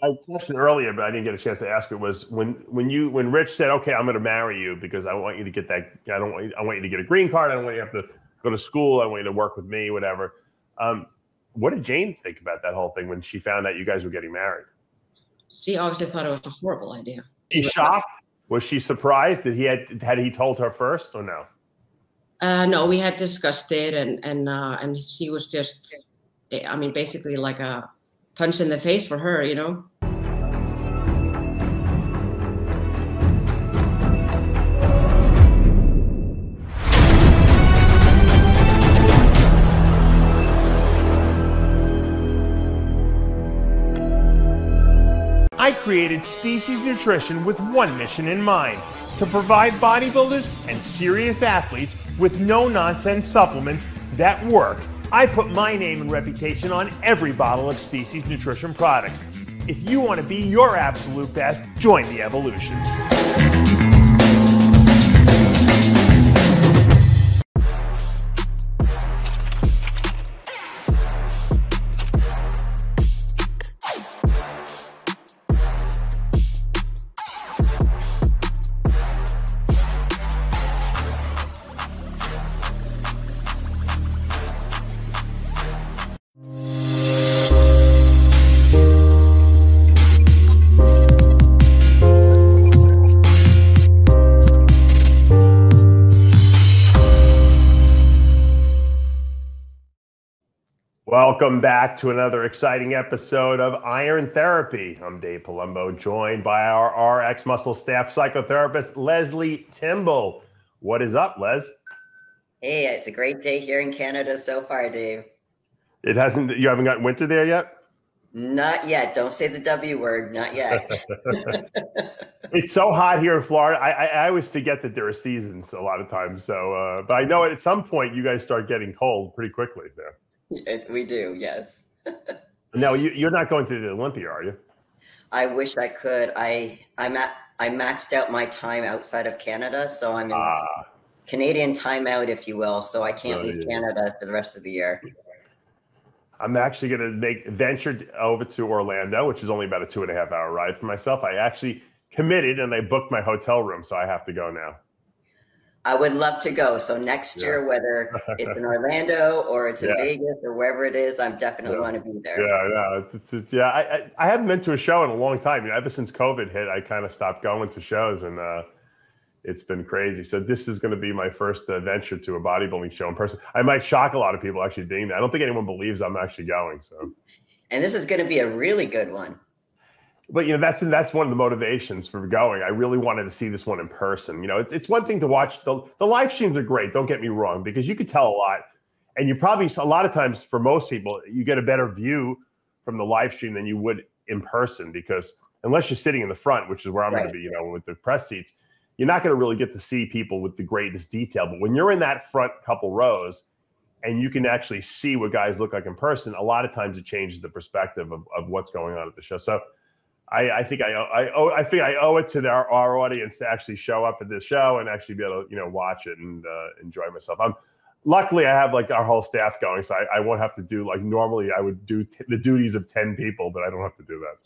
my question earlier, but I didn't get a chance to ask it, was when Rich said, "Okay, I'm going to marry you because I want you to get that. I want you to get a green card. I don't want you to have to go to school. I want you to work with me, whatever." What did Jane think about that whole thing when she found out you guys were getting married? She obviously thought it was a horrible idea. Was she shocked? Was she surprised? Had he told her first or no? No, we had discussed it, and she was just, I mean, basically like a punch in the face for her, you know. I created Species Nutrition with one mission in mind: to provide bodybuilders and serious athletes with no-nonsense supplements that work. I put my name and reputation on every bottle of Species Nutrition products. If you want to be your absolute best, join the evolution. Welcome back to another exciting episode of Iron Therapy. I'm Dave Palumbo, joined by our RX Muscle staff psychotherapist, Lesley Timbol. What is up, Les? Hey, it's a great day here in Canada so far, Dave. You haven't gotten winter there yet? Not yet. Don't say the W word. Not yet. It's so hot here in Florida. I always forget that there are seasons a lot of times. So, but I know at some point you guys start getting cold pretty quickly there. We do, yes. No, you're not going to the Olympia, are you? I wish I could. I maxed out my time outside of Canada, so I'm in Canadian timeout, if you will. So I can't leave Canada for the rest of the year. I'm actually going to venture over to Orlando, which is only about a 2.5-hour ride for myself. I actually committed and I booked my hotel room, so I have to go now. I would love to go. So next year, whether it's in Orlando or it's in Vegas or wherever it is, I definitely want to be there. I haven't been to a show in a long time. Ever since COVID hit, I kind of stopped going to shows, and it's been crazy. So this is going to be my first venture to a bodybuilding show in person. I might shock a lot of people actually being there. I don't think anyone believes I'm actually going. So, and this is going to be a really good one. But, that's one of the motivations for going. I really wanted to see this one in person. It's one thing to watch. The live streams are great. Don't get me wrong, because you could tell a lot. And you probably, a lot of times for most people, you get a better view from the live stream than you would in person, because unless you're sitting in the front, which is where I'm going to be, with the press seats, you're not going to really get to see people with the greatest detail. But when you're in that front couple rows and you can actually see what guys look like in person, a lot of times it changes the perspective of what's going on at the show. So I think I owe it to our audience to actually show up at this show and actually be able to watch it and enjoy myself. Luckily I have our whole staff going, so I won't have to do normally I would do the duties of 10 people, but I don't have to do that.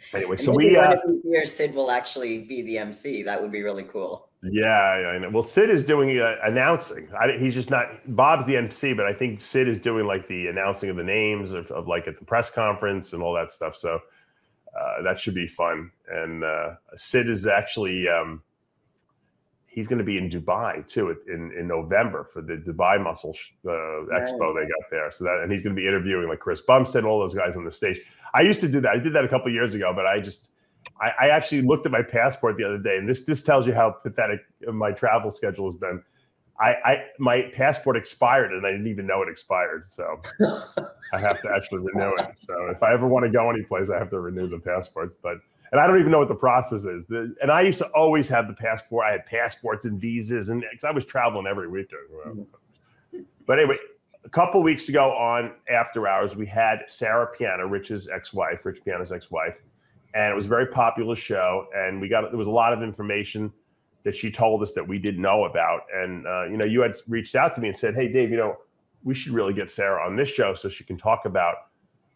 So anyway, so one of these years Sid will actually be the MC. That would be really cool. Yeah, I know. Well, Sid is doing announcing. He's just not. Bob's the MC, but I think Sid is doing the announcing of the names of at the press conference and all that stuff. So that should be fun. And Sid is actually he's going to be in Dubai too in November for the Dubai Muscle Expo they got there. So and he's going to be interviewing Chris Bumstead and all those guys on the stage. I used to do that. I did that a couple of years ago, but I actually looked at my passport the other day, and this tells you how pathetic my travel schedule has been. My passport expired, and I didn't even know it expired. So I have to actually renew it. So if I ever want to go anyplace, I have to renew the passport. And I don't even know what the process is. And I used to always have the passport. I had passports and visas, and because I was traveling every weekend. But anyway, a couple of weeks ago on After Hours, we had Sara Piana, Rich Piana's ex-wife. And it was a very popular show, and there was a lot of information that she told us that we didn't know about. And you had reached out to me and said, "Hey, Dave, we should really get Sara on this show so she can talk about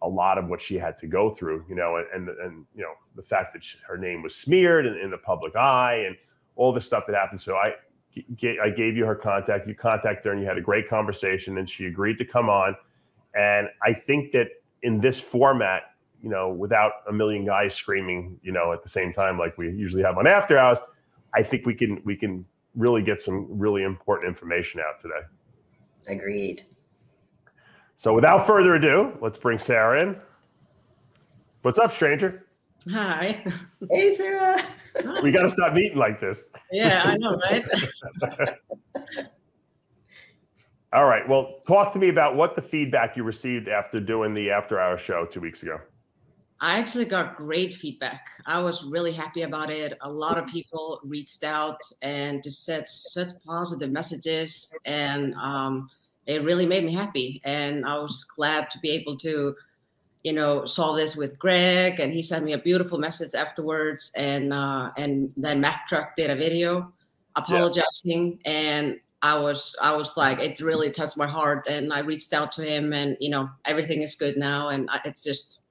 a lot of what she had to go through, you know, and you know, the fact that her name was smeared in the public eye and all the stuff that happened. So I gave you her contact. You contacted her, and you had a great conversation, and she agreed to come on. And I think that in this format, you know, without a million guys screaming, you know, at the same time like we usually have on After Hours, I think we can really get some really important information out today. Agreed. So without further ado, let's bring Sara in. What's up, stranger? Hi. Hey, Sara. We got to stop meeting like this. Yeah, I know, right? All right. Well, talk to me about what the feedback you received after doing the After Hours show 2 weeks ago. I actually got great feedback. I was really happy about it. A lot of people reached out and just said such positive messages, and it really made me happy. And I was glad to be able to, you know, solve this with Greg, and he sent me a beautiful message afterwards. And then Mac Truck did a video apologizing, and I was like, it really touched my heart. And I reached out to him, and you know, everything is good now, and it's just.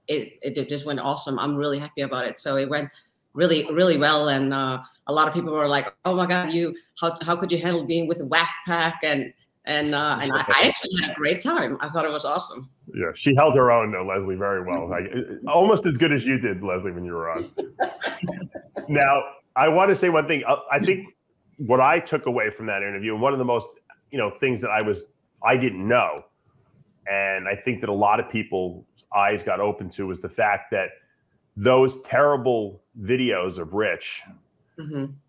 It just went awesome. I'm really happy about it. So it went really, really well. And a lot of people were like, "Oh my God, how could you handle being with a whack pack?" And I actually had a great time. I thought it was awesome. Yeah, she held her own, Leslie, very well. Like, almost as good as you did, Leslie, when you were on. Now, I want to say one thing. I think what I took away from that interview, and one of the most, you know, things that I didn't know, and I think that a lot of people's eyes got open to, was the fact that those terrible videos of Rich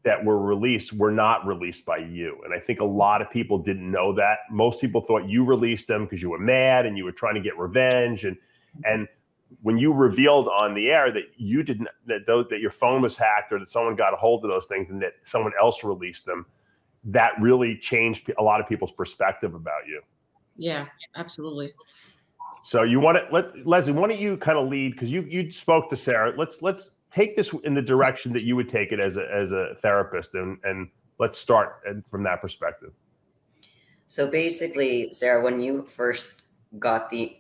that were released were not released by you. And I think a lot of people didn't know that. Most people thought you released them because you were mad and you were trying to get revenge. And when you revealed on the air that you didn't, that your phone was hacked, or that someone got a hold of those things and that someone else released them, that really changed a lot of people's perspective about you. Yeah, absolutely. So you want to Leslie, why don't you kind of lead, because you spoke to Sara. Let's take this in the direction that you would take it as a therapist, and let's start from that perspective. So basically, Sara, when you first got the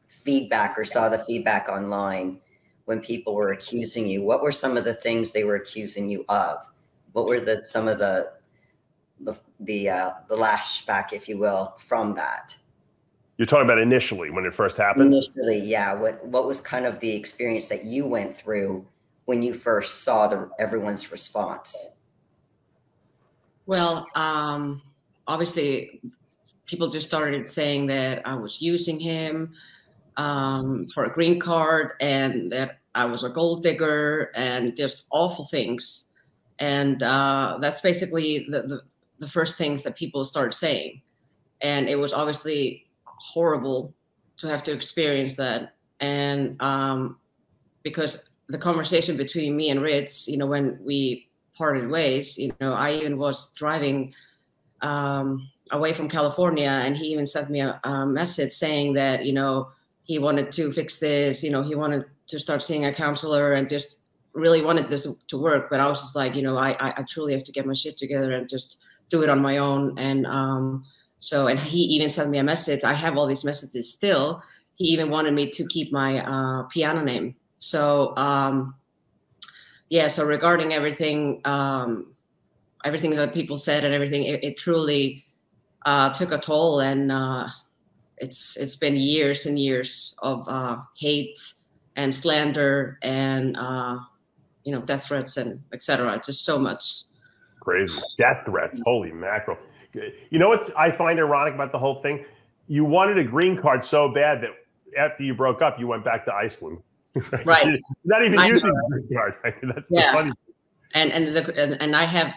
feedback or saw the feedback online, when people were accusing you, what were some of the things they were accusing you of? What were some of the lashback, if you will, from that? You're talking about initially when it first happened? Initially, yeah. What was kind of the experience that you went through when you first saw everyone's response? Well, obviously, people just started saying that I was using him for a green card, and that I was a gold digger, and just awful things. And that's basically the first things that people started saying. And it was obviously horrible to have to experience that. And because the conversation between me and Rich, you know, when we parted ways, you know, I even was driving away from California, and he even sent me a message saying that, you know, he wanted to fix this, you know, he wanted to start seeing a counselor and just really wanted this to work. But I was just like, you know, I truly have to get my shit together and just do it on my own. And and he even sent me a message. I have all these messages still. He even wanted me to keep my piano name. So yeah, so regarding everything, everything that people said and everything, it truly took a toll. And it's been years and years of hate and slander and you know, death threats and etc. Just so much. Crazy. Death threats. Holy mackerel. You know what I find ironic about the whole thing? You wanted a green card so bad that after you broke up, you went back to Iceland. Right. You're not even using the green card. That's the funny thing. And I have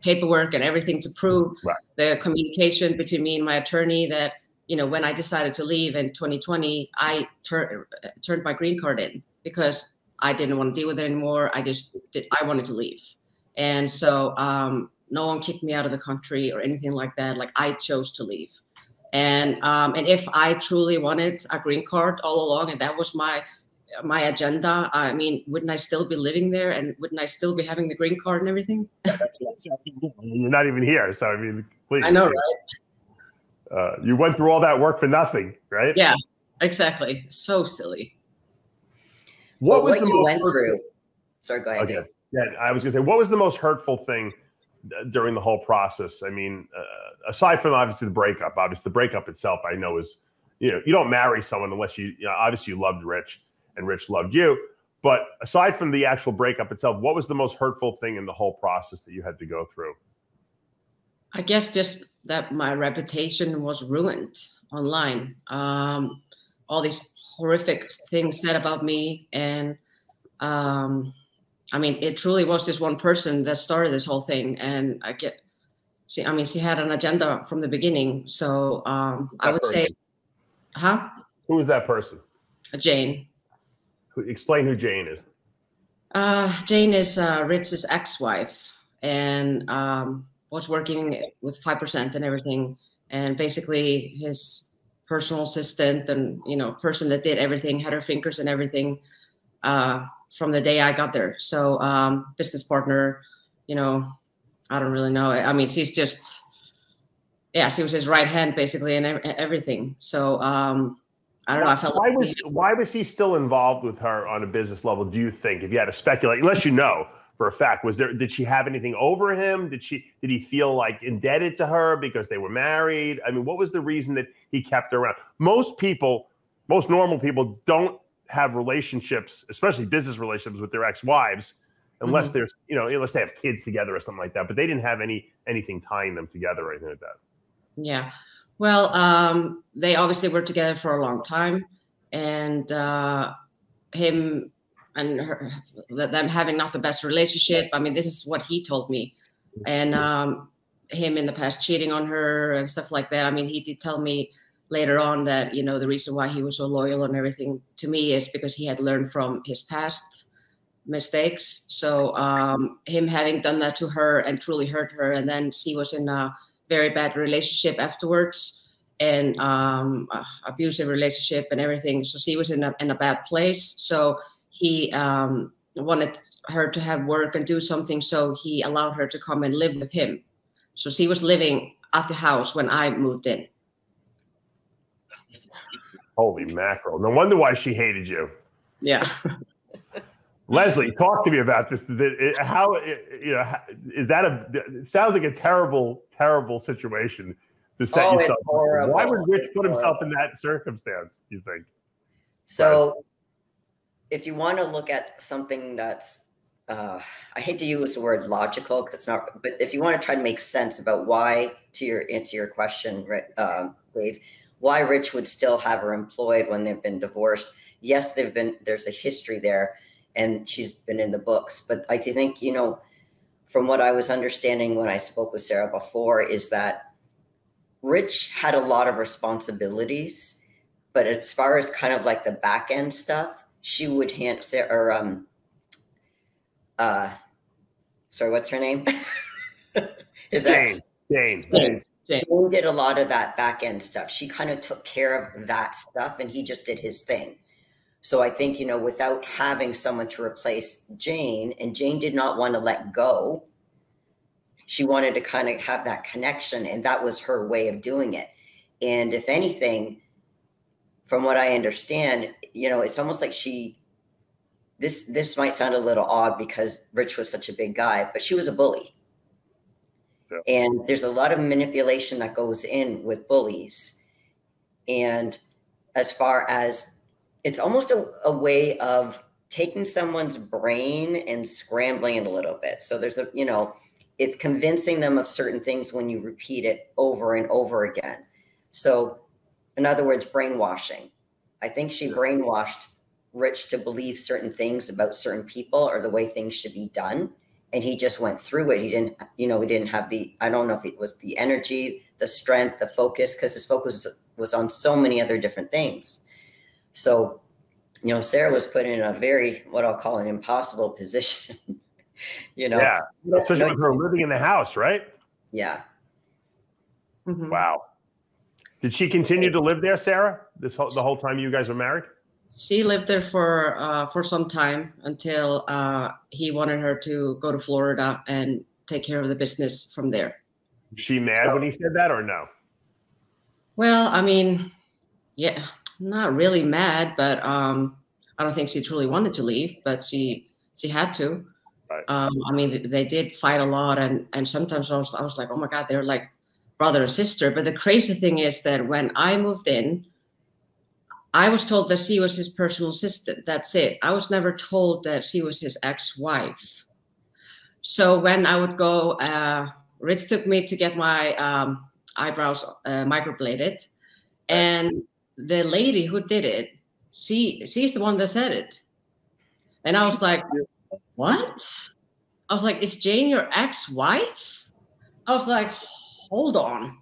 paperwork and everything to prove the communication between me and my attorney that, you know, when I decided to leave in 2020, I turned my green card in because I didn't want to deal with it anymore. I wanted to leave. And so no one kicked me out of the country or anything like that. Like, I chose to leave. And if I truly wanted a green card all along, and that was my agenda, I mean, wouldn't I still be living there, and wouldn't I still be having the green card and everything? You're not even here. So, I mean, please. I know, right? You went through all that work for nothing, right? Yeah. Exactly. So silly. What was what the you most went hurtful? through? Sorry, go ahead. Okay. Dave. Yeah, I was gonna say, what was the most hurtful thing during the whole process? I mean, aside from obviously the breakup, obviously the breakup itself, I know is, you know, you don't marry someone unless you know, obviously you loved Rich and Rich loved you. But aside from the actual breakup itself, what was the most hurtful thing in the whole process that you had to go through? I guess just that my reputation was ruined online. All these horrific things said about me. And I mean, it truly was this one person that started this whole thing. And she had an agenda from the beginning. So I would say, Who was that person? Jane. Explain who Jane is. Jane is Rich's ex-wife, and was working with 5% and everything, and basically his personal assistant and, you know, person that did everything, had her fingers and everything from the day I got there. So business partner, you know, I don't really know. I mean, she's just, yeah, she was his right hand basically and everything. So I don't know. I felt why was he still involved with her on a business level? Do you think, if you had to speculate, unless you know for a fact, did she have anything over him? Did he feel like indebted to her because they were married? I mean, what was the reason that he kept her around? Most normal people don't have relationships, especially business relationships, with their ex-wives, unless there's, you know, unless they have kids together or something like that. But they didn't have anything tying them together or anything like that. Yeah. Well, they obviously were together for a long time, and him and her, them having not the best relationship. I mean, this is what he told me, and him in the past cheating on her and stuff like that. I mean, he did tell me later on that, you know, the reason why he was so loyal and everything to me is because he had learned from his past mistakes. So him having done that to her and truly hurt her, and then she was in a very bad relationship afterwards, and abusive relationship and everything. So she was in a bad place. So he wanted her to have work and do something. So he allowed her to come and live with him. So she was living at the house when I moved in. Holy mackerel. No wonder why she hated you. Yeah. Leslie, talk to me about this. How, you know, is that it sounds like a terrible, terrible situation to set yourself up. Why would Rich put himself in that circumstance, you think? So if you want to look at something that's, I hate to use the word logical because it's not, but if you want to try to make sense about why, to answer your question, Dave, why Rich would still have her employed when they've been divorced. Yes, there's a history there, and she's been in the books. But I think, you know, from what I was understanding when I spoke with Sara before, is that Rich had a lot of responsibilities, but as far as kind of like the back end stuff, she would hand Sara, sorry, what's her name? Jane. Jane did a lot of that back end stuff. She kind of took care of that stuff, and he just did his thing. So I think, you know, without having someone to replace Jane, and Jane did not want to let go, she wanted to kind of have that connection, and that was her way of doing it. And if anything, from what I understand, you know, it's almost like this might sound a little odd because Rich was such a big guy, but she was a bully. Yeah. And there's a lot of manipulation that goes in with bullies. And as far as, it's almost a way of taking someone's brain and scrambling it a little bit. So there's you know, it's convincing them of certain things when you repeat it over and over again. So in other words, brainwashing. I think she brainwashed Rich to believe certain things about certain people or the way things should be done. And he just went through it. He didn't, you know, he didn't have I don't know if it was the energy, the strength, the focus, because his focus was on so many other different things. So, you know, Sara was put in a very, what I'll call an impossible position, you know. Yeah, especially with her living in the house, right? Yeah. Mm-hmm. Wow. Did she continue to live there, Sara, the whole time you guys were married? She lived there for some time until he wanted her to go to Florida and take care of the business from there. Was she mad when he said that, or no? Well, I mean, yeah, not really mad, but I don't think she truly wanted to leave, but she had to. Right. I mean, they did fight a lot, and sometimes I was like, oh my God, they're like brother and sister. But the crazy thing is that when I moved in, I was told that she was his personal assistant. That's it. I was never told that she was his ex-wife. So when I would go, Rich took me to get my eyebrows microbladed, and the lady who did it, she's the one that said it. And I was like, what? I was like, is Jane your ex-wife? I was like, hold on.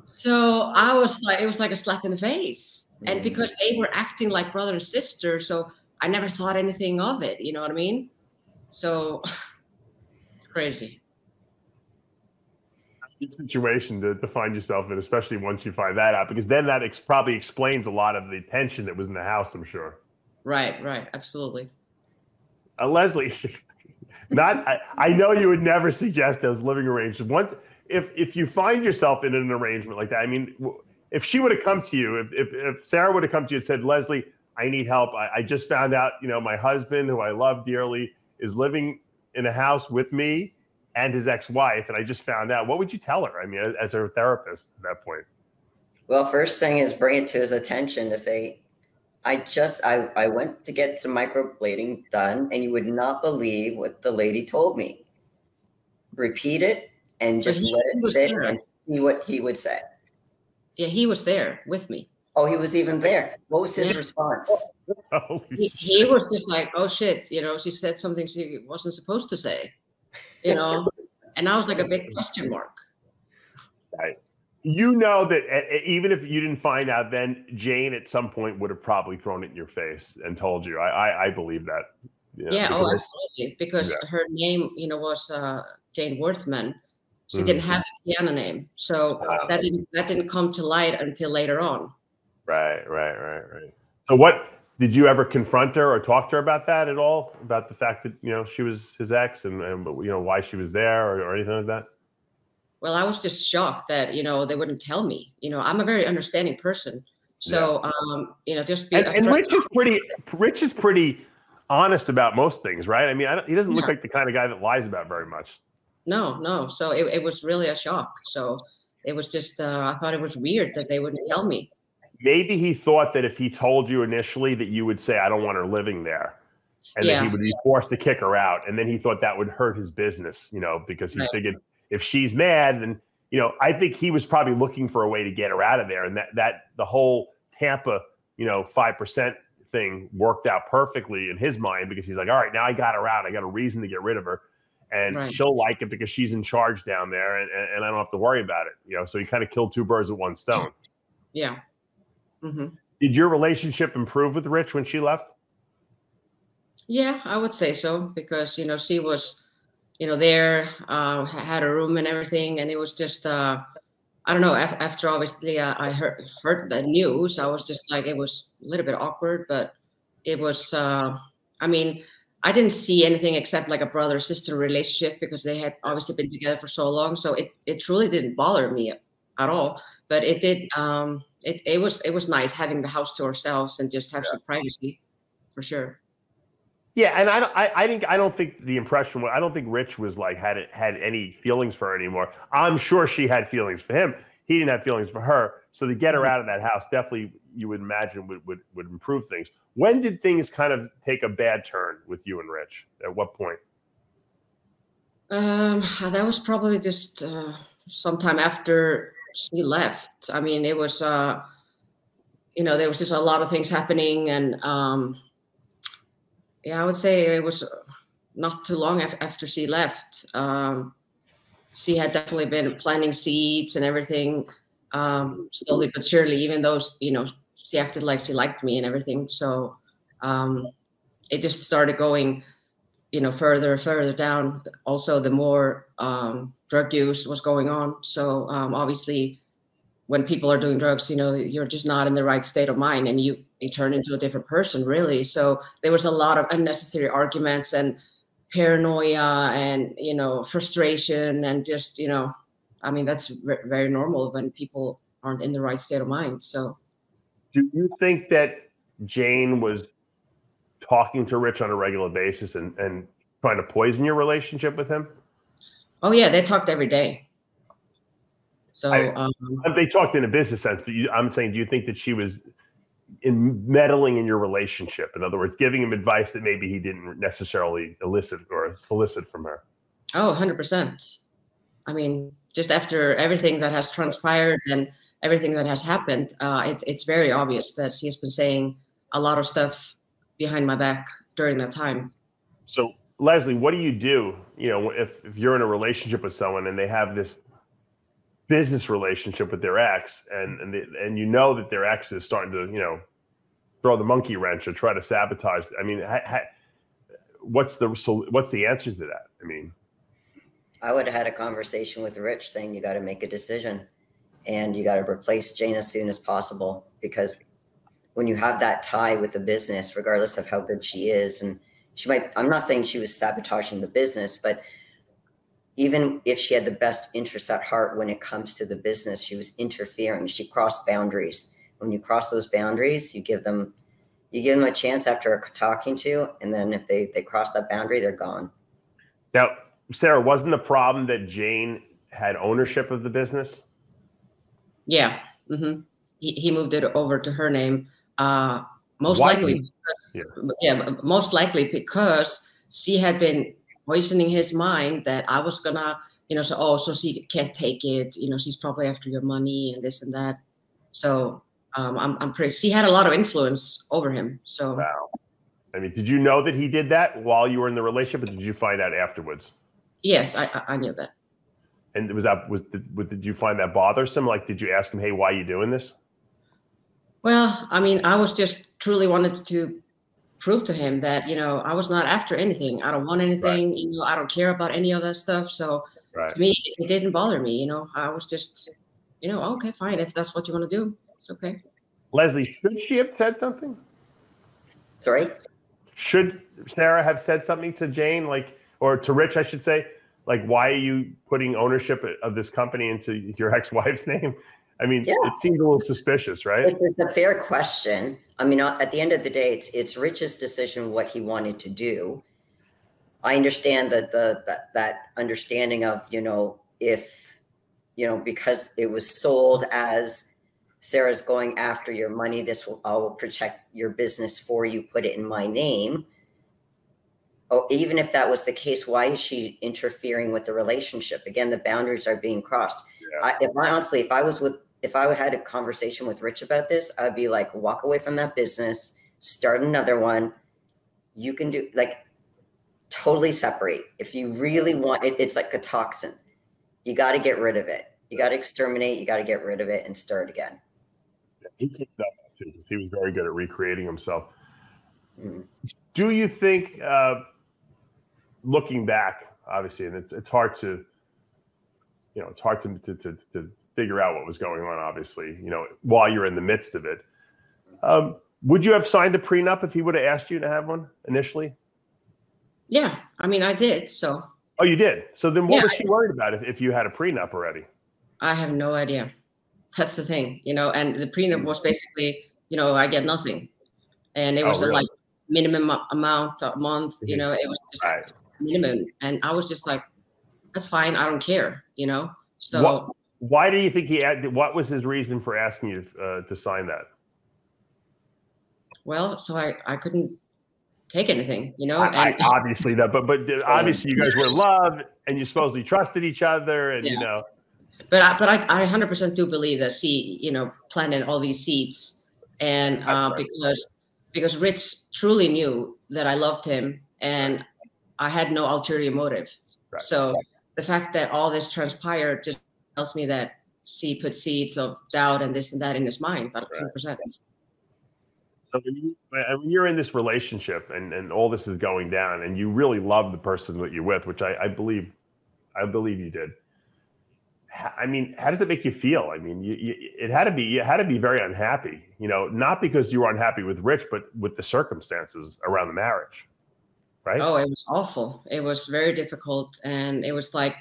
So I was like, it was like a slap in the face. And because they were acting like brother and sister, so I never thought anything of it. You know what I mean? So crazy. Situation to find yourself in, especially once you find that out, because then that probably explains a lot of the tension that was in the house, I'm sure. Right, absolutely. Leslie, I know you would never suggest those living arrangements. Once, if you find yourself in an arrangement like that, I mean, if she would have come to you, if Sara would have come to you and said, Leslie, I need help. I just found out, my husband, who I love dearly, is living in a house with me and his ex-wife, and I just found out, what would you tell her? I mean, as her therapist at that point? Well, first thing is bring it to his attention to say, I went to get some microblading done, and you would not believe what the lady told me. Repeat it and just let it sit and see what he would say. Yeah, he was there with me. Oh, he was even there. What was his response? He was just like, oh shit, she said something she wasn't supposed to say. And I was like a big question mark. Right. That even if you didn't find out then, Jane at some point would have probably thrown it in your face and told you. I believe that. Absolutely. Because her name, was Jane Worthman. She didn't have a piano name. So that didn't come to light until later on. Right. So did you ever confront her or talk to her about that at all? About the fact that, she was his ex and why she was there or anything like that? Well, I was just shocked that, they wouldn't tell me. I'm a very understanding person. So, just be. And Rich is pretty honest about most things, right? I mean, he doesn't look like the kind of guy that lies about very much. No. So it was really a shock. So it was just, I thought it was weird that they wouldn't tell me. Maybe he thought that if he told you initially that you would say, I don't want her living there. And then he would be forced to kick her out. And then he thought that would hurt his business, because he figured if she's mad, then, I think he was probably looking for a way to get her out of there. And that the whole Tampa, 5% thing worked out perfectly in his mind, because he's like, all right, now I got her out. I got a reason to get rid of her. And she'll like it because she's in charge down there, and I don't have to worry about it. So he kind of killed two birds with one stone. Yeah. Mm-hmm. Did your relationship improve with Rich when she left? Yeah, I would say so, because, she was, there, had a room and everything. And it was just, I don't know, after obviously I heard the news, I was just like, it was a little bit awkward, but it was, I mean, I didn't see anything except like a brother-sister relationship, because they had obviously been together for so long. So it truly didn't bother me at all. But it did, it was nice having the house to ourselves and just have some privacy, for sure. Yeah, and I don't think the impression was, I don't think Rich was like had any feelings for her anymore. I'm sure she had feelings for him. He didn't have feelings for her. So to get her out of that house, definitely you would imagine would improve things. When did things kind of take a bad turn with you and Rich? At what point? That was probably just sometime after she left. I mean, it was there was just a lot of things happening, and I would say it was not too long after she left. She had definitely been planting seeds and everything, slowly but surely, even though, she acted like she liked me and everything. So it just started going, further down. Also, the more drug use was going on. So obviously, when people are doing drugs, you're just not in the right state of mind, and you turn into a different person, really. So there was a lot of unnecessary arguments and paranoia and, frustration, and just, I mean, that's very normal when people aren't in the right state of mind. So Do you think that Jane was talking to Rich on a regular basis and trying to poison your relationship with him? Oh yeah, they talked every day. So they talked in a business sense, but I'm saying, do you think that she was meddling in your relationship? In other words, giving him advice that maybe he didn't necessarily elicit or solicit from her? Oh, 100%. I mean, just after everything that has transpired and everything that has happened, it's very obvious that she has been saying a lot of stuff behind my back during that time. So, Lesley, what do? You know, if you're in a relationship with someone and they have this business relationship with their ex, and you know that their ex is starting to, you know, throw the monkey wrench or try to sabotage. I mean, what's the answer to that? I mean, I would have had a conversation with Rich saying you got to make a decision and you got to replace Jane as soon as possible, because when you have that tie with the business, regardless of how good she is, and she might, I'm not saying she was sabotaging the business, but even if she had the best interests at heart when it comes to the business, she was interfering. She crossed boundaries. When you cross those boundaries, you give them a chance after talking to, and then if they cross that boundary, they're gone. Now, Sarah, wasn't the problem that Jane had ownership of the business? Yeah. Mm-hmm. He moved it over to her name. Most likely because she had been poisoning his mind that I was gonna, you know, so she can't take it, you know, she's probably after your money and this and that. So I'm pretty, she had a lot of influence over him. So wow. I mean, did you know that he did that while you were in the relationship, or did you find out afterwards? Yes, I knew that. And did you find that bothersome? Like, did you ask him, hey, why are you doing this? Well, I mean, I was just truly wanted to prove to him that, you know, I was not after anything. I don't want anything, right. You know, I don't care about any of that stuff. So to me, it didn't bother me. You know, I was just, you know, okay, fine. If that's what you want to do, it's okay. Lesley, should she have said something? Sorry? Should Sarah have said something to Jane, like, or to Rich, I should say, like, why are you putting ownership of this company into your ex-wife's name? I mean, It seems a little suspicious, right? It's a fair question. I mean, at the end of the day, it's Rich's decision what he wanted to do. I understand that that understanding of, you know, if, you know, because it was sold as Sarah's going after your money, I will protect your business for you, put it in my name. Oh, even if that was the case, why is she interfering with the relationship? Again, the boundaries are being crossed. Yeah. If I had a conversation with Rich about this, I'd be like, walk away from that business, start another one. You can do, like, totally separate. If you really want it, it's like a toxin. You got to get rid of it. You got to exterminate. You got to get rid of it and start again. He picked up too, because he was very good at recreating himself. Do you think, looking back, obviously, and it's hard to, you know, it's hard to figure out what was going on, obviously, you know, while you're in the midst of it. Would you have signed a prenup if he would have asked you to have one initially? Yeah, I mean, I did. So. Oh, you did? So then what was she worried about if you had a prenup already? I have no idea. That's the thing, you know, and the prenup was basically, you know, I get nothing. And it was really? Like minimum amount a month, you know, it was just like minimum. And I was just like, that's fine. I don't care, you know? So why do you think what was his reason for asking you to sign that? Well, so I couldn't take anything, you know? Obviously that, but obviously you guys were in love and you supposedly trusted each other and, you know. But I 100% do believe that she, you know, planted all these seeds, and because Rich truly knew that I loved him and I had no ulterior motive. Right. So the fact that all this transpired just tells me that she put seeds of doubt and this and that in his mind, 100%. So when you're in this relationship and all this is going down and you really love the person that you're with, which I believe you did. I mean, how does it make you feel? I mean, you had to be very unhappy, you know, not because you were unhappy with Rich, but with the circumstances around the marriage, right? Oh, it was awful. It was very difficult. And it was like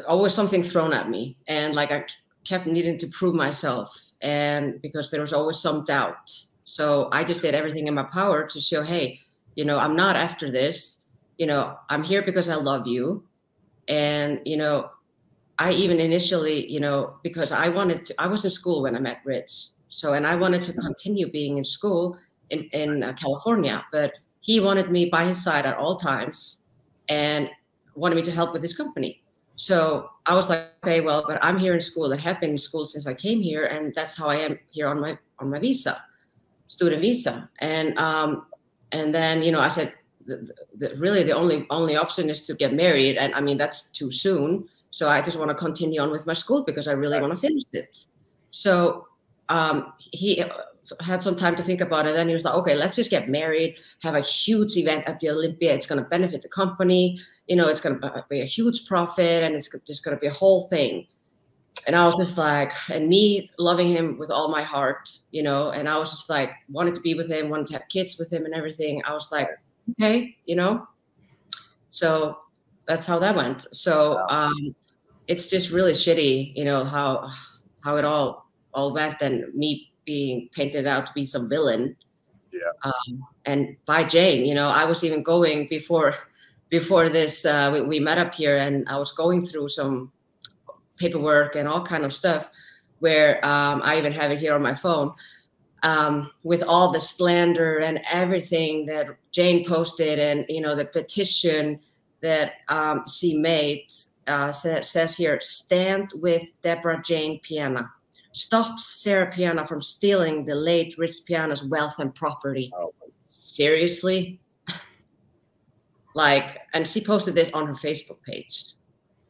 always something thrown at me. And like I kept needing to prove myself. and because there was always some doubt. So I just did everything in my power to show, hey, you know, I'm not after this. You know, I'm here because I love you. And, you know, I even initially, you know, because I was in school when I met Rich. So, and I wanted to continue being in school in California, but he wanted me by his side at all times and wanted me to help with his company. So I was like, okay, well, but I'm here in school and have been in school since I came here. And that's how I am here on my visa, student visa. And then, you know, I said, really the only option is to get married. And I mean, that's too soon. So I just want to continue on with my school because I really want to finish it. So he had some time to think about it. Then he was like, okay, let's just get married, have a huge event at the Olympia. It's going to benefit the company. You know, it's going to be a huge profit and it's just going to be a whole thing. And I was just like, and me loving him with all my heart, you know, and I was just like, wanted to be with him, wanted to have kids with him and everything. I was like, okay, you know, so that's how that went. So it's just really shitty, you know, how it all went, and me being painted out to be some villain. Yeah. And by Jane, you know, I was even going before this, we met up here, and I was going through some paperwork and all kind of stuff where I even have it here on my phone with all the slander and everything that Jane posted, and, you know, the petition that she made says here, stand with Deborah Jane Piana. Stop Sara Piana from stealing the late Rich Piana's wealth and property. Oh. Seriously? Like, and she posted this on her Facebook page.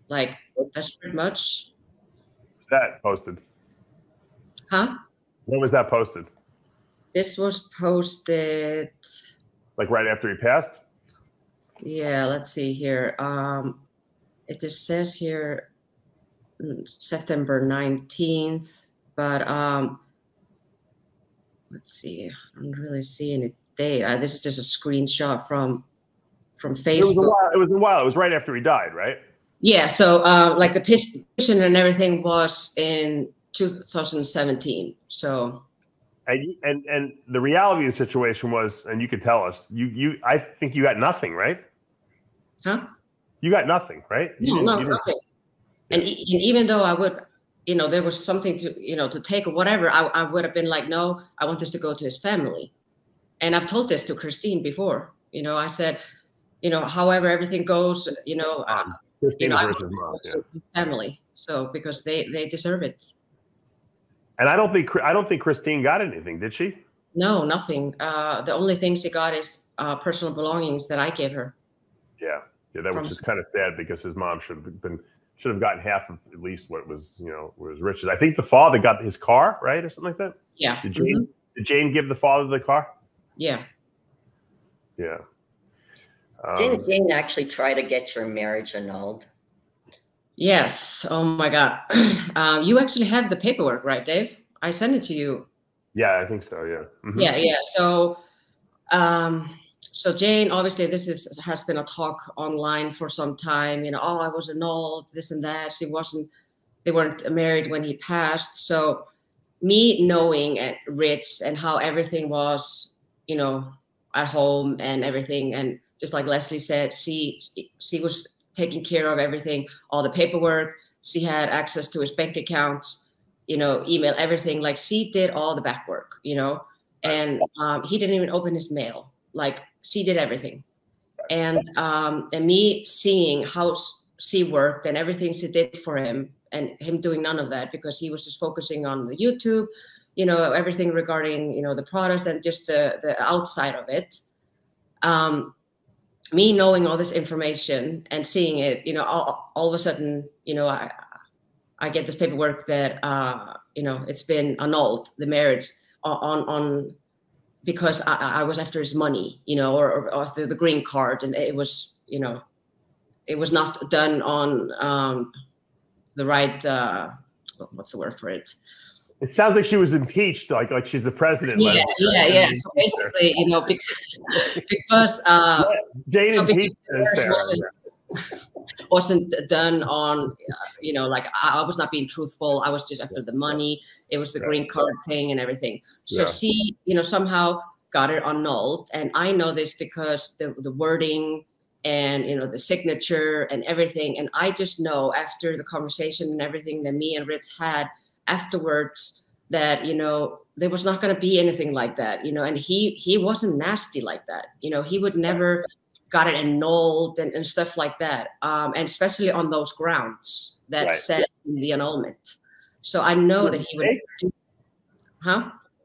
Like, that's pretty much. What's that posted? Huh? When was that posted? This was posted. Like right after he passed? Yeah, let's see here. It just says here September 19th, but let's see. I don't really see any date. This is just a screenshot from Facebook. It was a while. It was right after he died, right? Yeah. So like the petition and everything was in 2017. So. And the reality of the situation was, and you could tell us, I think you got nothing, right? Huh? You got nothing, right? No, nothing. And even though I would, you know, there was something to, you know, to take or whatever, I would have been like, no, I want this to go to his family. And I've told this to Christine before. You know, I said, you know, however everything goes, you know, Christine I versus mom, to his family. So because they deserve it. And I don't think Christine got anything, did she? No, nothing. The only thing she got is personal belongings that I gave her. Yeah, that was just kind of sad because his mom should have gotten half of at least what was, you know, was Rich's. I think the father got his car, right, or something like that. Yeah. Did Jane give the father the car? Yeah. Yeah. Didn't Jane actually try to get your marriage annulled? Yes. Oh my God. You actually have the paperwork, right, Dave? I sent it to you. Yeah, I think so. Yeah. Mm-hmm. Yeah. So, so Jane, obviously this has been a talk online for some time, you know, oh, I was annulled, this and that. They weren't married when he passed. So me knowing Rich and how everything was, you know, at home and everything. And just like Lesley said, she was taking care of everything, all the paperwork. She had access to his bank accounts, you know, email, everything. Like she did all the back work, you know, and he didn't even open his mail. Like she did everything. And me seeing how she worked and everything she did for him, and him doing none of that because he was just focusing on the YouTube, you know, everything regarding, you know, the products and just the outside of it. Me knowing all this information and seeing it, you know, all of a sudden, you know, I get this paperwork that, you know, it's been annulled, the marriage on because I was after his money, you know, or the green card. And it was, you know, it was not done on the right, what's the word for it? It sounds like she was impeached, like she's the president. Yeah. So basically, you know, because Jane so impeached. wasn't done on, like I was not being truthful. I was just after the money. It was the green card thing and everything. So she, somehow got it annulled. And I know this because the wording and, the signature and everything. And I just know after the conversation and everything that me and Rich had afterwards that, there was not going to be anything like that, and he wasn't nasty like that. He would never got it annulled and stuff like that. And especially on those grounds that said the annulment. So I know that he would do,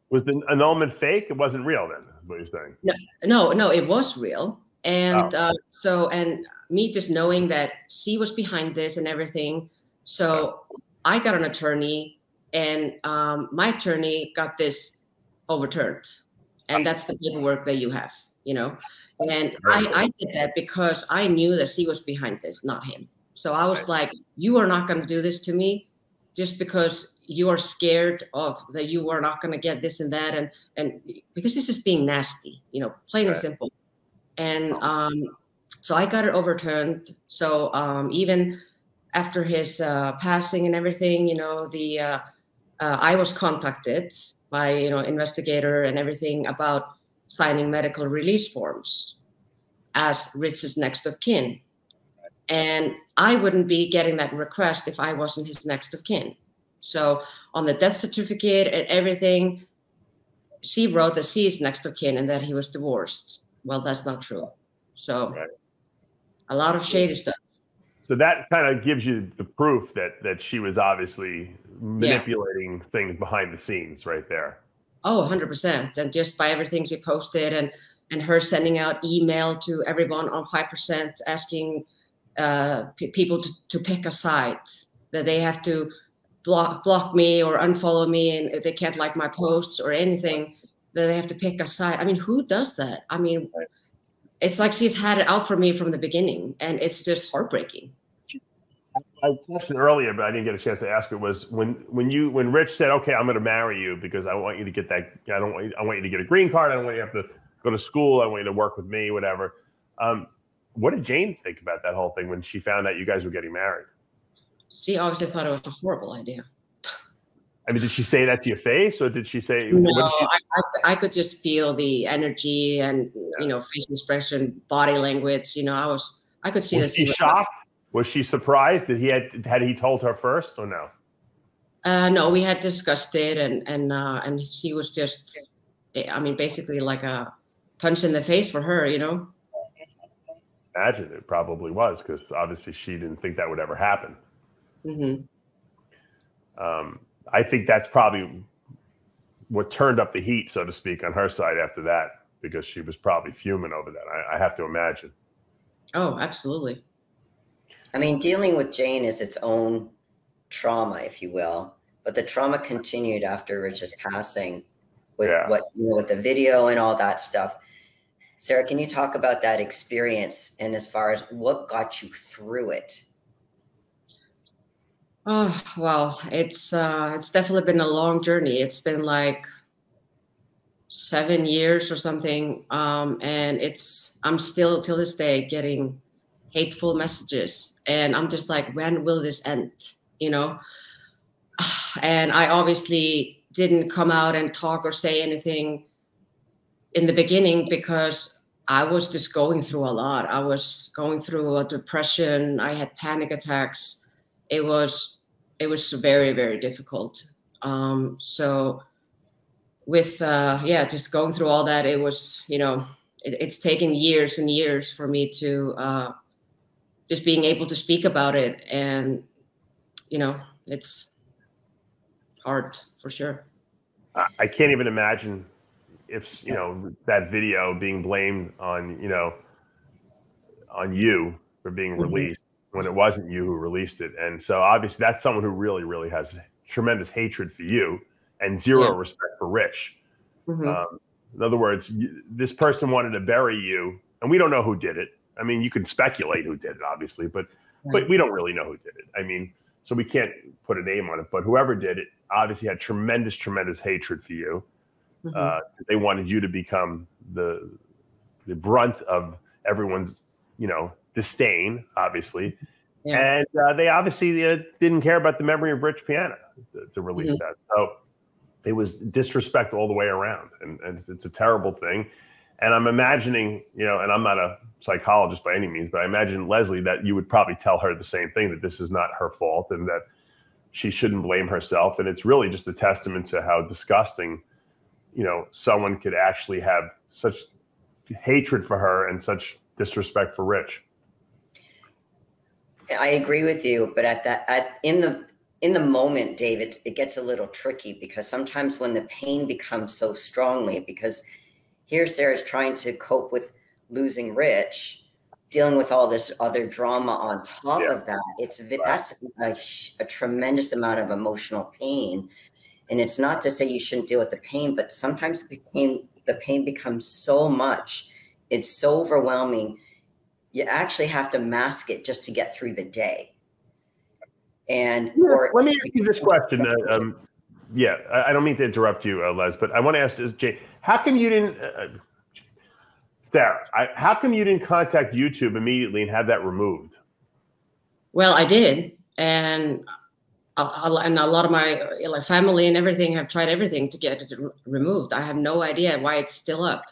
Was the annulment fake? It wasn't real then, is what you're saying? No, it was real. And and me just knowing that she was behind this and everything. So I got an attorney, and my attorney got this overturned. And that's the paperwork that you have, And I did that because I knew that she was behind this, not him. So I was like, you are not going to do this to me just because you are scared of that you are not going to get this and that. And because it's just being nasty, plain and simple. And so I got it overturned. So even after his passing and everything, I was contacted by, investigator and everything about signing medical release forms as Rich's next of kin. And I wouldn't be getting that request if I wasn't his next of kin. So on the death certificate and everything, she wrote that she is next of kin and that he was divorced. Well, that's not true. So a lot of shady stuff. So that kind of gives you the proof that she was obviously manipulating things behind the scenes right there. Oh, 100%. And just by everything she posted and her sending out email to everyone on 5% asking people to pick a side, that they have to block me or unfollow me, and if they can't like my posts or anything, that they have to pick a side. I mean, who does that? I mean, it's like she's had it out for me from the beginning, and it's just heartbreaking. My question earlier, but I didn't get a chance to ask it, was when Rich said, "Okay, I'm going to marry you because I want you to get that. I want you to get a green card. I don't want you to have to go to school. I want you to work with me, whatever." What did Jane think about that whole thing when she found out you guys were getting married? She obviously thought it was a horrible idea. I mean, did she say that to your face, or did she say? No, I could just feel the energy and facial expression, body language. I could see this. Was she shocked? Was she surprised? Had he told her first or no? No, we had discussed it, and she was just, I mean, basically like a punch in the face for her, Imagine it probably was, because obviously she didn't think that would ever happen. Mm-hmm. I think that's probably what turned up the heat, so to speak, on her side after that, because she was probably fuming over that. I have to imagine. Oh, absolutely. I mean, dealing with Jane is its own trauma, if you will, but the trauma continued after Rich's passing with with the video and all that stuff. Sara, can you talk about that experience and as far as what got you through it? Oh, well, it's definitely been a long journey. It's been like 7 years or something. And I'm still till this day getting hateful messages. And I'm just like, when will this end? And I obviously didn't come out and talk or say anything in the beginning because I was just going through a lot. I was going through a depression. I had panic attacks. It was very, very difficult. So with, just going through all that, it was, it's taken years and years for me to just being able to speak about it. And, it's hard for sure. I can't even imagine if, that video being blamed on, on you for being released when it wasn't you who released it. And so obviously that's someone who really, really has tremendous hatred for you and zero respect for Rich. In other words, this person wanted to bury you, and we don't know who did it. I mean, you can speculate who did it, obviously, but we don't really know who did it. I mean, so we can't put a name on it, but whoever did it obviously had tremendous, tremendous hatred for you. They wanted you to become the brunt of everyone's, disdain, obviously. And they obviously didn't care about the memory of Rich Piana to release that. So it was disrespect all the way around. And it's a terrible thing. And I'm imagining, you know, and I'm not a psychologist by any means, but I imagine, Lesley, that you would probably tell her the same thing, that this is not her fault and that she shouldn't blame herself. And it's really just a testament to how disgusting, you know, someone could actually have such hatred for her and such disrespect for Rich. I agree with you, but in the moment, David, it gets a little tricky, because sometimes when the pain becomes so strongly, because here Sarah's trying to cope with losing Rich, dealing with all this other drama on top of that, that's a tremendous amount of emotional pain. And it's not to say you shouldn't deal with the pain, but sometimes the pain becomes so much, it's so overwhelming, you actually have to mask it just to get through the day. And let me ask you this question. I don't mean to interrupt you, Les, but I want to ask Jay, how come you didn't, Sarah, how come you didn't contact YouTube immediately and have that removed? Well, I did, and a lot of my family and everything have tried everything to get it removed. I have no idea why it's still up.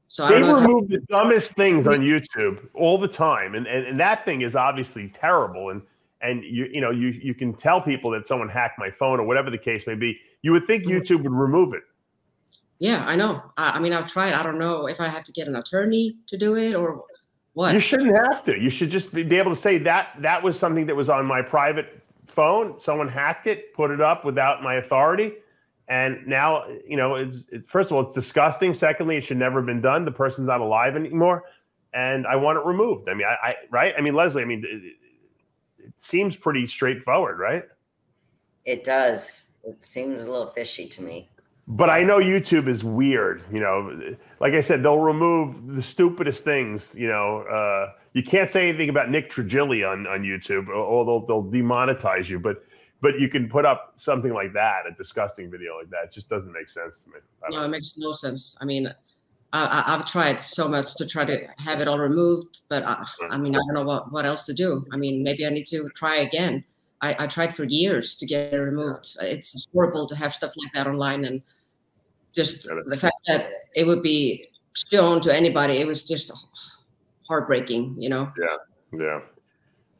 So they remove the dumbest things on YouTube all the time, and that thing is obviously terrible. And you can tell people that someone hacked my phone or whatever the case may be. You would think YouTube would remove it. Yeah, I know. I mean, I've tried. I don't know if I have to get an attorney to do it or what. You shouldn't have to. You should just be able to say that was something that was on my private phone. Someone hacked it, put it up without my authority. And now, you know, first of all, it's disgusting. Secondly, it should never have been done. The person's not alive anymore. And I want it removed. I mean, right? I mean, Lesley, I mean, it seems pretty straightforward, right? It does. It seems a little fishy to me. But I know YouTube is weird. You know, like I said, they'll remove the stupidest things. You know, you can't say anything about Nick Trigili on YouTube, or they'll demonetize you. But you can put up something like that, a disgusting video like that. It just doesn't make sense to me. No, it makes no sense. I mean, I've tried so much to try to have it all removed, but I mean, I don't know what else to do. I mean, maybe I need to try again. I tried for years to get it removed. It's horrible to have stuff like that online, and just the fact that it would be shown to anybody, it was just heartbreaking, you know? Yeah.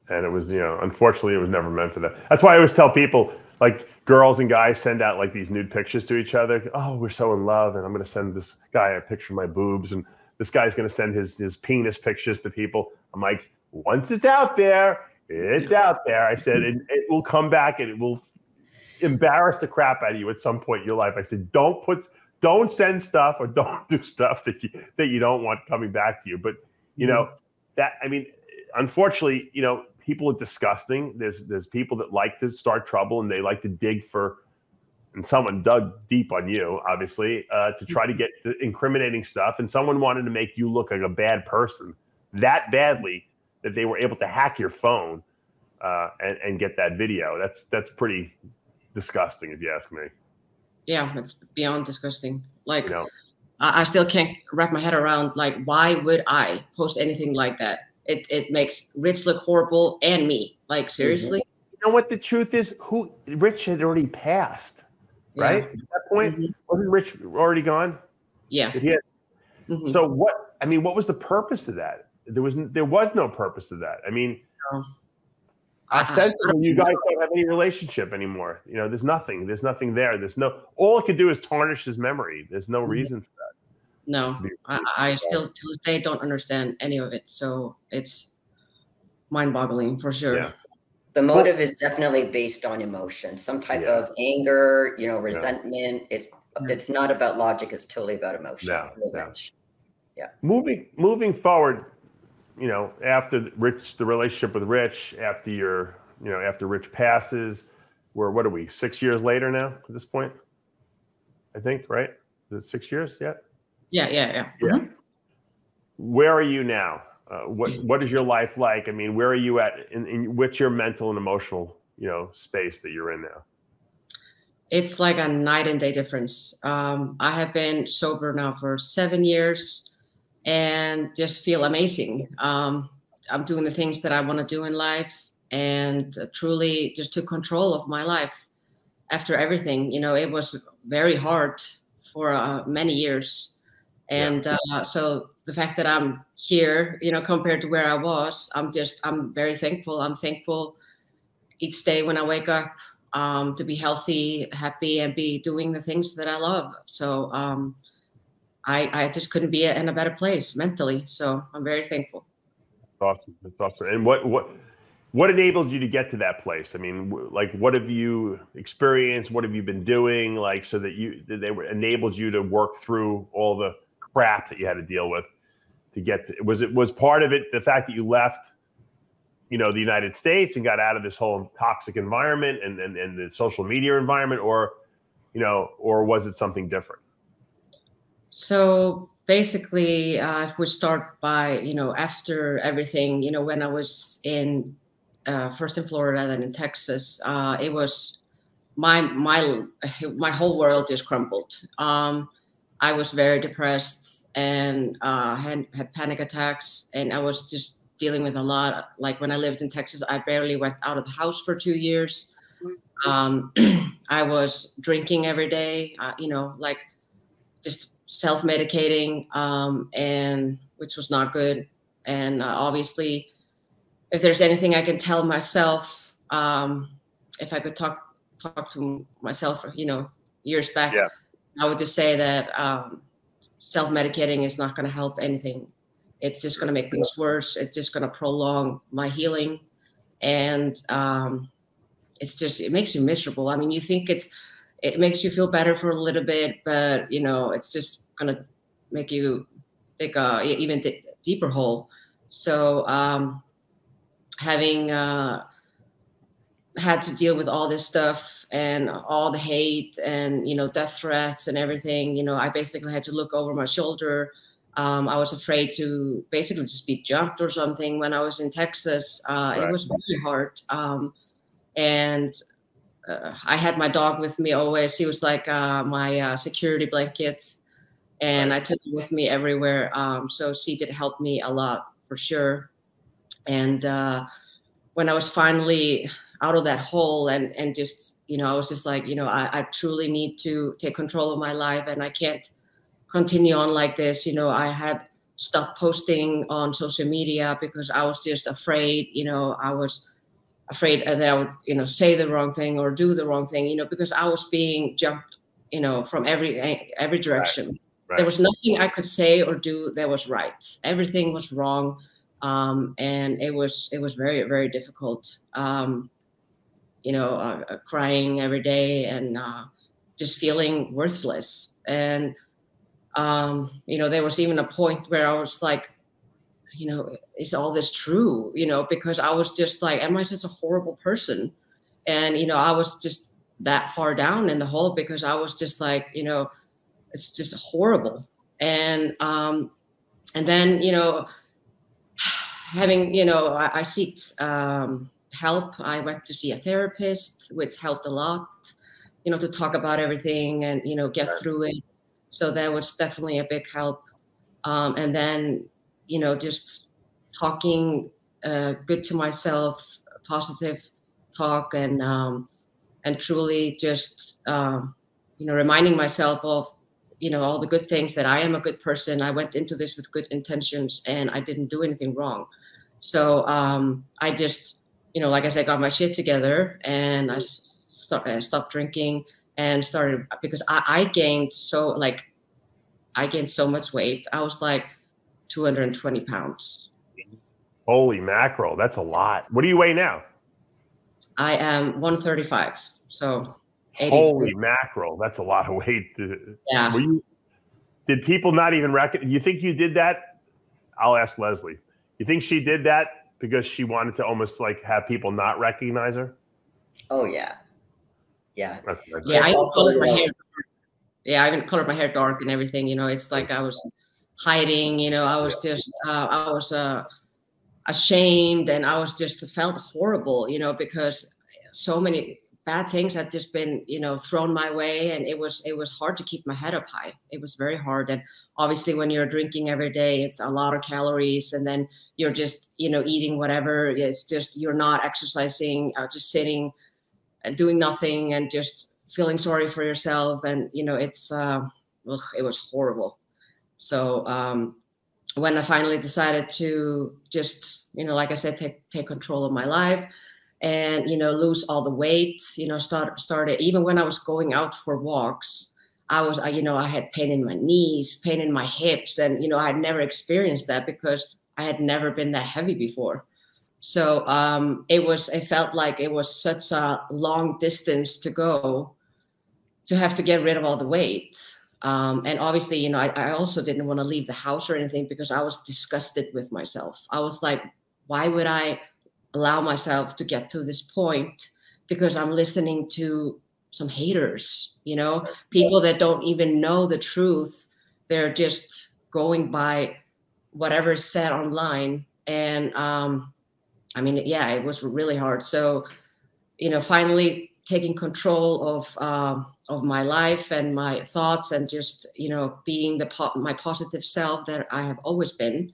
And it was, you know, unfortunately, it was never meant for that. That's why I always tell people, like, girls and guys send out like these nude pictures to each other. Oh, we're so in love, and I'm going to send this guy a picture of my boobs, and this guy's going to send his penis pictures to people. I'm like, once it's out there, it's out there. I said, it will come back, and it will embarrass the crap out of you at some point in your life. I said, don't send stuff or don't do stuff that you don't want coming back to you. But you know that, I mean, unfortunately, you know, people are disgusting. There's people that like to start trouble, and they like to dig for, and someone dug deep on you, obviously, to try to get the incriminating stuff. And someone wanted to make you look like a bad person that badly that they were able to hack your phone and get that video. That's pretty disgusting, if you ask me. Yeah, it's beyond disgusting. Like, you know, I still can't wrap my head around, like, why would I post anything like that? It makes Rich look horrible, and me. Like, seriously? You know what the truth is? Rich had already passed, right? At that point, wasn't Rich already gone? Yeah. So what was the purpose of that? There was no purpose to that. I mean, ostensibly, you guys don't have any relationship anymore. You know, there's nothing there. All it could do is tarnish his memory. There's no reason for that. No, I still to this day don't understand any of it. So it's mind-boggling for sure. Yeah. The motive is definitely based on emotion, some type of anger, you know, resentment. It's not about logic. It's totally about emotion. Yeah. Moving forward, you know, after the relationship with Rich, after Rich passes, what are we, 6 years later now at this point? I think, right? Is it 6 years yet? Yeah. Where are you now? What is your life like? I mean, where are you at what's your mental and emotional, you know, space that you're in now? It's like a night and day difference. I have been sober now for 7 years and just feel amazing. I'm doing the things that I want to do in life, and truly just took control of my life after everything. You know, it was very hard for many years. And so the fact that I'm here, you know, compared to where I was, I'm very thankful. I'm thankful each day when I wake up to be healthy, happy, and be doing the things that I love. So I just couldn't be in a better place mentally. So I'm very thankful. Awesome. That's awesome. And what enabled you to get to that place? I mean, like, what have you experienced? What have you been doing, like, so that enabled you to work through all the crap that you had to deal with to get to, was part of it the fact that you left, you know, the United States and got out of this whole toxic environment and the social media environment, or, you know, or was it something different? So basically, if we start by, you know, after everything, you know, when I was in first in Florida, then in Texas, it was my whole world just crumbled. I was very depressed and had panic attacks, and I was just dealing with a lot. Like when I lived in Texas, I barely went out of the house for 2 years. I was drinking every day, you know, like just self-medicating, and which was not good. And obviously, if there's anything I can tell myself, if I could talk to myself, you know, years back, I would just say that self-medicating is not going to help anything. It's just going to make things worse. It's just going to prolong my healing. And it makes you miserable. I mean, you think it makes you feel better for a little bit, but, you know, it's just going to make you dig a even deeper hole. So having had to deal with all this stuff and all the hate and, you know, death threats and everything, you know, I basically had to look over my shoulder. I was afraid to basically just be jumped or something when I was in Texas. It was very hard. And I had my dog with me always. He was like my security blanket, and I took him with me everywhere. So she did help me a lot for sure. And when I was finally out of that hole and just, you know, I was just like, you know, I truly need to take control of my life, and I can't continue on like this. You know, I had stopped posting on social media because I was just afraid, you know, I was afraid that I would, you know, say the wrong thing or do the wrong thing, you know, because I was being jumped, you know, from every direction. There was nothing I could say or do that was right. Everything was wrong. And it was very, very difficult. You know, crying every day and just feeling worthless. And, you know, there was even a point where I was like, you know, is all this true? You know, because I was just like, am I such a horrible person? And, you know, I was just that far down in the hole because I was just like, you know, it's just horrible. And then, you know, having, you know, I seeked help. I went to see a therapist, which helped a lot, you know, to talk about everything and, you know, get through it. So that was definitely a big help. And then, you know, just talking good to myself, positive talk, and truly just, you know, reminding myself of, you know, all the good things, that I am a good person. I went into this with good intentions and I didn't do anything wrong. So I just, you know, like I said, got my shit together and I stopped drinking and started, because I gained so much weight. I was like 220 pounds. Holy mackerel. That's a lot. What do you weigh now? I am 135. So 80. Holy mackerel. That's a lot of weight. Yeah. Did people not even recognize? You think you did that? I'll ask Leslie. You think she did that because she wanted to almost like have people not recognize her? Oh, yeah. Yeah. Yeah, I even colored my hair. Yeah, I even colored my hair dark and everything. You know, it's like I was hiding, you know, I was just, I was ashamed, and I was just felt horrible, you know, because so many bad things had just been, thrown my way, and it was hard to keep my head up high. It was very hard. And obviously when you're drinking every day, it's a lot of calories, and then you're just, eating whatever. It's just, you're not exercising, just sitting and doing nothing and just feeling sorry for yourself. And, it was horrible. So when I finally decided to just, like I said, take control of my life, and, lose all the weight, started, even when I was going out for walks, I had pain in my knees, pain in my hips. And, I had never experienced that because I had never been that heavy before. So it felt like it was such a long distance to go to have to get rid of all the weight. And obviously, I also didn't want to leave the house or anything because I was disgusted with myself. I was like, why would I allow myself to get to this point? Because I'm listening to some haters, people that don't even know the truth. They're just going by whatever is said online. And it was really hard. So, finally taking control of my life and my thoughts, and just, being my positive self that I have always been.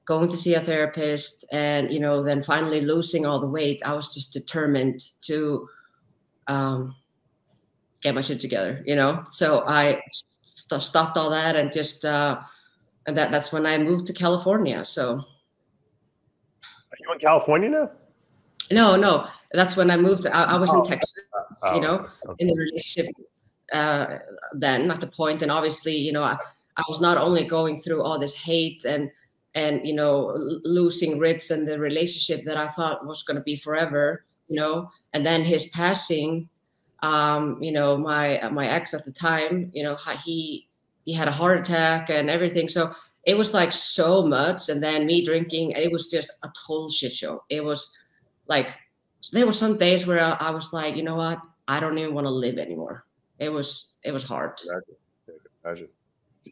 Going to see a therapist, and, then finally losing all the weight. I was just determined to get my shit together, So I stopped all that, and just, and that's when I moved to California. So. Are you in California now? No. That's when I moved. I was in Texas, okay. In the relationship then at the point. And obviously, I was not only going through all this hate and losing Rich and the relationship that I thought was going to be forever, and then his passing, my ex at the time, he had a heart attack and everything. So it was like so much. And then me drinking, it was just a total shit show. It was like, there were some days where I was like, you know what? I don't even want to live anymore. It was hard. Imagine.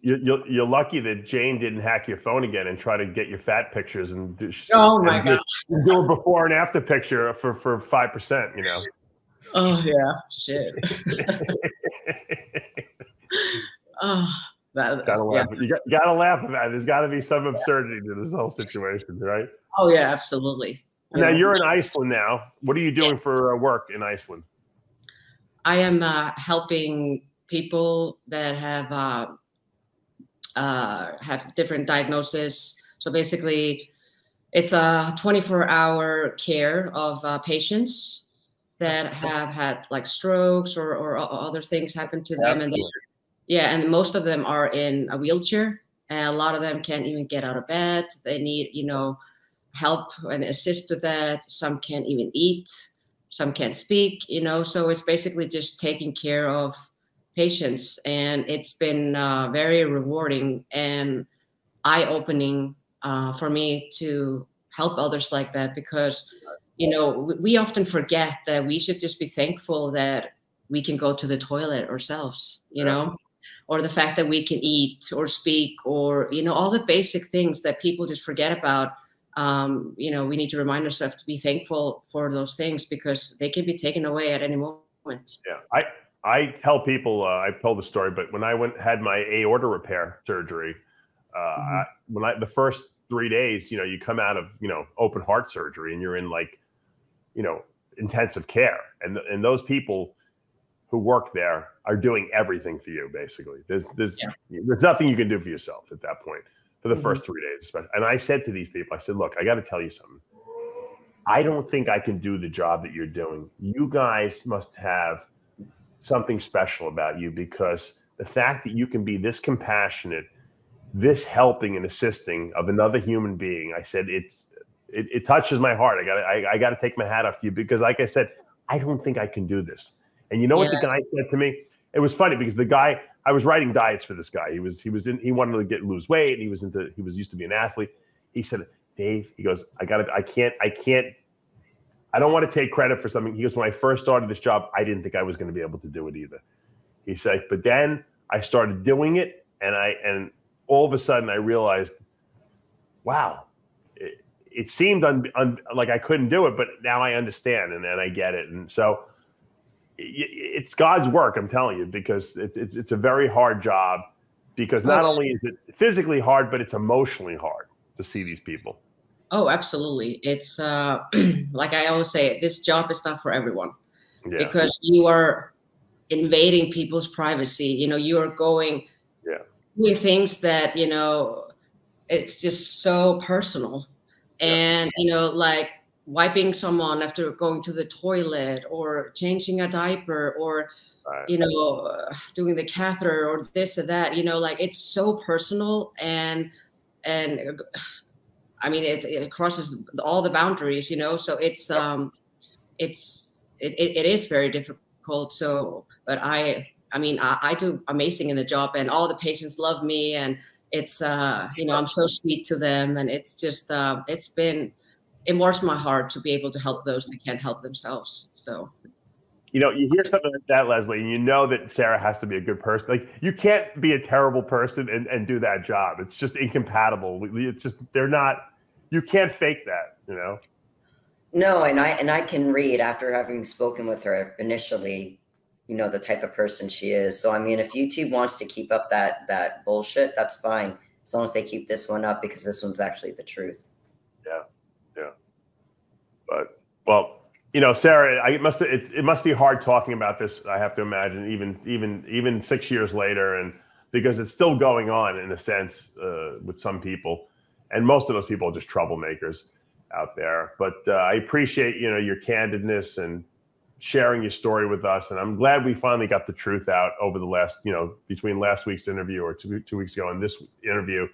You're lucky that Jane didn't hack your phone again and try to get your fat pictures and do, oh my God, do a before and after picture for 5%, Oh yeah, shit. Gotta laugh. Yeah. You gotta laugh about it. There's got to be some absurdity to this whole situation, right? Oh yeah, absolutely. Now you're in Iceland now. What are you doing for work in Iceland? I am helping people that have different diagnoses. So basically, it's a 24-hour care of patients that have had like strokes or other things happen to them, and and most of them are in a wheelchair, and a lot of them can't even get out of bed. They need help and assist with that. Some can't even eat, some can't speak, so it's basically just taking care of patients. And it's been very rewarding and eye-opening for me to help others like that, because we often forget that we should just be thankful that we can go to the toilet ourselves, or the fact that we can eat or speak, or all the basic things that people just forget about. We need to remind ourselves to be thankful for those things, because they can be taken away at any moment. Yeah, I tell people, I've told the story, but when I had my aorta repair surgery, the first 3 days, you come out of open heart surgery, and you're in like intensive care, and those people who work there are doing everything for you. Basically, there's nothing you can do for yourself at that point for the first 3 days. And I said to these people, I said, look, I got to tell you something. I don't think I can do the job that you're doing. You guys must have something special about you, because the fact that you can be this compassionate, this helping and assisting of another human being, I said, it touches my heart. I got to take my hat off to you, because like I said, I don't think I can do this. And you know what the guy said to me? It was funny, because the guy, I was writing diets for this guy. He wanted to lose weight, and he was used to be an athlete. He said, Dave, he goes, I don't want to take credit for something. He goes, when I first started this job, I didn't think I was going to be able to do it either. He said, but then I started doing it, and all of a sudden I realized, wow, it seemed like I couldn't do it, but now I understand and I get it. And so it's God's work, I'm telling you, because it's a very hard job, because not only is it physically hard, but it's emotionally hard to see these people. Oh, absolutely. It's like I always say, this job is not for everyone, because you are invading people's privacy. You know, you are going with things that, you know, it's just so personal. And, you know, like wiping someone after going to the toilet, or changing a diaper, or, you know, doing the catheter, or this or that, you know, like it's so personal. And I mean, it crosses all the boundaries, you know, so it is very difficult. So, but I mean, I do amazing in the job, and all the patients love me, and it's, you know, I'm so sweet to them. And it's just, it warms my heart to be able to help those that can't help themselves. So, you know, you hear something like that, Lesley, and you know that Sara has to be a good person. Like, you can't be a terrible person and do that job. It's just incompatible. It's just, you can't fake that, you know? No, and I can read, after having spoken with her initially, you know, the type of person she is. So, I mean, if YouTube wants to keep up that bullshit, that's fine, as long as they keep this one up, because this one's actually the truth. Yeah. But, well, you know, Sara, it must be hard talking about this, I have to imagine, even 6 years later, and because it's still going on in a sense with some people, and most of those people are just troublemakers out there. But I appreciate, you know, your candidness and sharing your story with us, and I'm glad we finally got the truth out over the last, you know, between last week's interview, or two weeks ago, and this interview,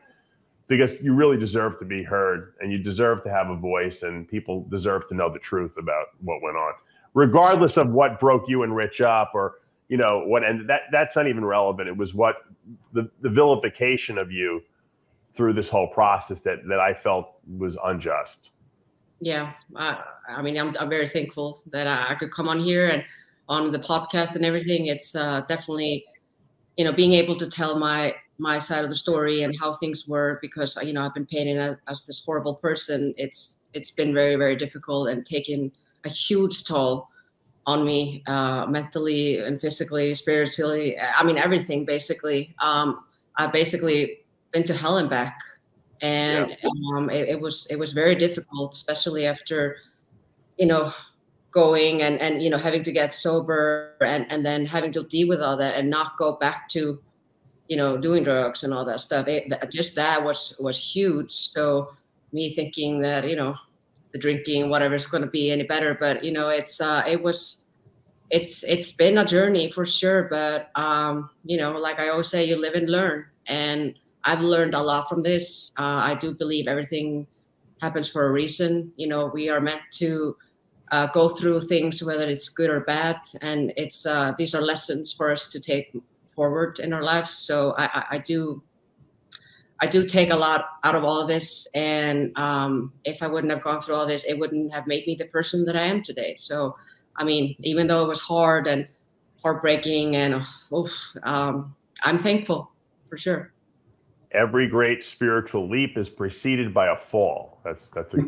because you really deserve to be heard, and you deserve to have a voice, and people deserve to know the truth about what went on, regardless of what broke you and Rich up, or, you know, what, and that's not even relevant. It was what the vilification of you through this whole process that I felt was unjust. Yeah, I mean, I'm very thankful that I could come on here and on the podcast and everything. It's definitely, you know, being able to tell my side of the story and how things were, because, you know, I've been painted as this horrible person. It's been very, very difficult, and taken a huge toll on me, mentally and physically, spiritually. I mean, everything basically. I've basically been to hell and back. And it was very difficult, especially after, you know, going and you know, having to get sober, and then having to deal with all that, and not go back to, you know, doing drugs and all that stuff. That was huge. So me thinking that, you know, the drinking, whatever, is going to be any better, but, you know, it's been a journey for sure. But you know, like I always say, you live and learn, and I've learned a lot from this. I do believe everything happens for a reason. You know, we are meant to go through things, whether it's good or bad, and it's these are lessons for us to take forward in our lives. So I do take a lot out of all of this, and if I wouldn't have gone through all this, it wouldn't have made me the person that I am today. So, I mean, even though it was hard and heartbreaking, and I'm thankful for sure. Every great spiritual leap is preceded by a fall. That's a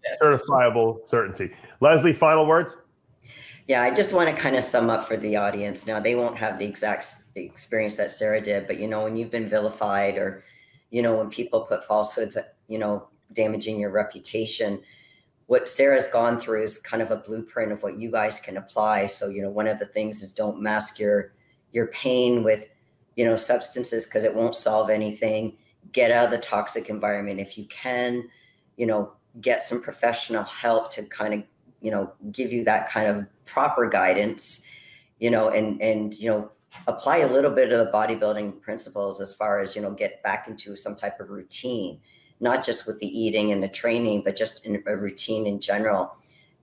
Yes. certifiable certainty. Lesley, final words? Yeah, I just want to kind of sum up for the audience. Now, they won't have the exact experience that Sara did, but, you know, when you've been vilified, or, you know, when people put falsehoods, you know, damaging your reputation, what Sara's gone through is kind of a blueprint of what you guys can apply. So, you know, one of the things is, don't mask your pain with, you know, substances, because it won't solve anything. Get out of the toxic environment if you can. You know, get some professional help to kind of, you know, give you that kind of proper guidance, you know, and you know, apply a little bit of the bodybuilding principles, as far as, you know, get back into some type of routine, not just with the eating and the training, but just in a routine in general.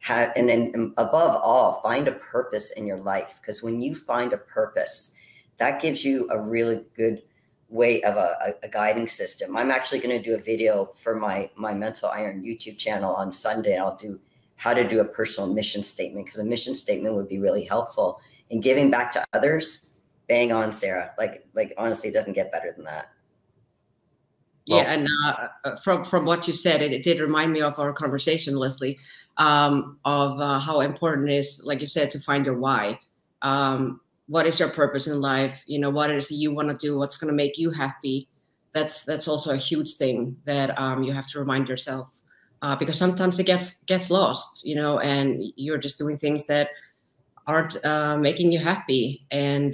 And then above all, find a purpose in your life, because when you find a purpose, that gives you a really good way of a guiding system. I'm actually going to do a video for my Mental Iron YouTube channel on Sunday. I'll do how to do a personal mission statement, because a mission statement would be really helpful in giving back to others. Bang on, Sara. Like honestly, it doesn't get better than that. Yeah, and from what you said, it did remind me of our conversation, Lesley, of how important it is, like you said, to find your why. What is your purpose in life? You know, what is it you want to do? What's going to make you happy? That's also a huge thing that you have to remind yourself, because sometimes it gets lost, you know, and you're just doing things that aren't making you happy, and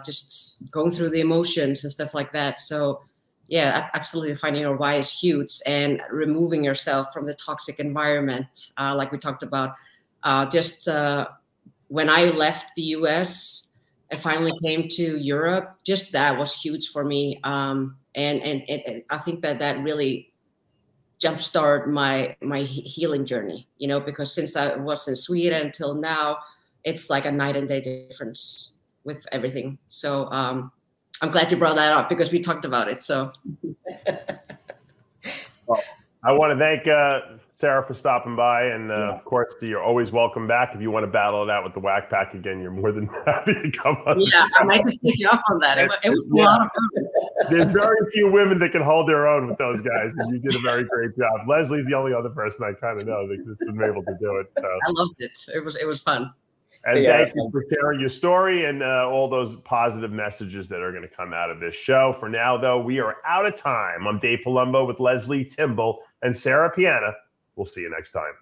just going through the emotions and stuff like that. So yeah, absolutely, finding your why is huge, and removing yourself from the toxic environment, like we talked about. When I left the US and finally came to Europe, just that was huge for me, and I think that really jumpstart my healing journey, you know, because since I was in Sweden until now, it's like a night and day difference with everything. So I'm glad you brought that up, because we talked about it. So well, I want to thank Sara for stopping by, and of course, you're always welcome back. If you want to battle it out with the Whack Pack again, you're more than happy to come on. Yeah, I might just take you up on that. It was a lot of fun. There's very few women that can hold their own with those guys, and you did a very great job. Leslie's the only other person I kind of know that's been able to do it. So I loved it. It was fun. And thank you for sharing your story and all those positive messages that are going to come out of this show. For now, though, we are out of time. I'm Dave Palumbo with Lesley Timbol and Sara Piana. We'll see you next time.